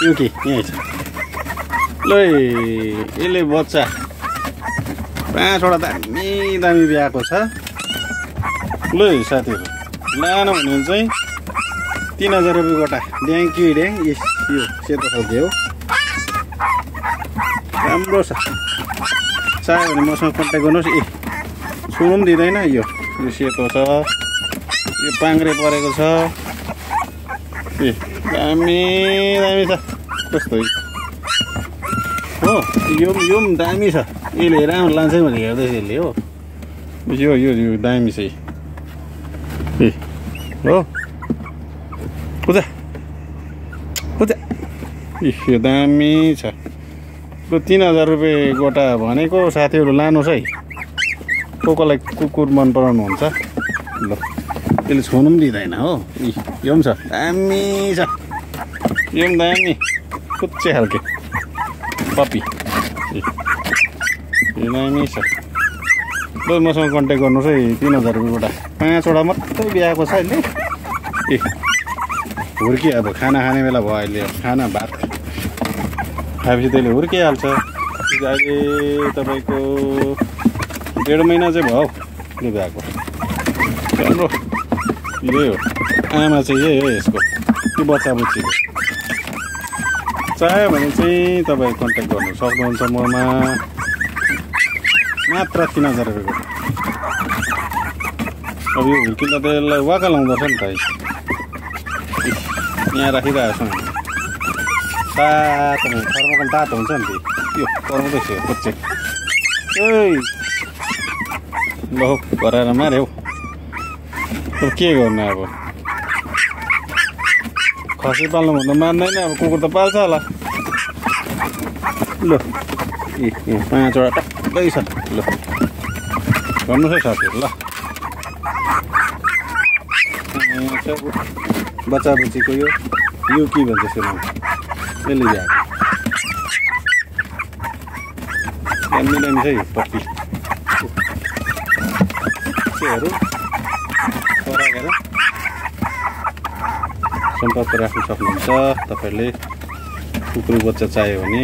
यो के यहीँ छ ल यसले बच्चा 5वटा दामी दामी ब्याएको छ ल साथीहरू लानु भने चाहिँ 3000 रुपियाँ गोटा ड्याङ कि ड्याङ यो सेतो खालके हो राम्रो छ चाह्यो भने मसँग कन्ट्याक्ट गर्नुहोस् छुनु पनि दिँदैन यो सेतो छ यो पाङ्ग्रे परेको छ दामी दामी छ कस्तो हो यो पनि दामी छ यसले राम्रो लान्छ भने हेर्दैछ यसले हो यो दामी छ हो पूजा यो दामी छ 3000 रुपियाँ गोटा भनेको साथीहरू लानुहोस् है कोलाई कुकुर मन पराउनुहुन्छ ल यसले छुनु पनि दिँदैन हो यो पनि छ दामी छ यो पनि दामी कुच्चे खालके पपी यो दामी छ ल मसँग कन्ट्याक्ट गर्नुहोस् है 3000 रुपियाँ गोटा 5वटा मात्रै ब्याएको छ अहिले हुर्की अब खाना खाने बेला भयो अहिले खाना भात खाएपछि त्यसले हुर्किहाल्छ अहिले तपाईँको 1.5 महिना चाहिँ भयो यो ब्याएको राम्रो यही हो आमा चाहिँ यही हो यसको त्यो बच्चा बुच्चीको चाह्यो भने चाहिँ तपाईँ कन्ट्याक्ट गर्नु सक्नुहुन्छ ममा मात्र 3000 रुपियाँ अब यो हुर्किँदा त यसलाई वाका लाउँदछ नि त यहाँ राखिरहेको छ तातो थर्मोकल तातो हुन्छ नि त्यो कराउँदैछ बच्चे ल कराएर मार्यो अब के गर्नु अब खसी पाल्नु भन्दा मान्दैन अब कुकुर त पाल्छ होला ल 5वटा टक्कै छ ल गर्नुहोस् है साथीहरू ल बच्चा बुच्चीको यो के भन्छ सुनाउ यसले ल्याएको दामी दामी छ यो पप्पी चेहरू पराएर सम्पर्क राख्न सक्नुहुन्छ तपाईँहरूले कुकुर बच्चा चाहियो भने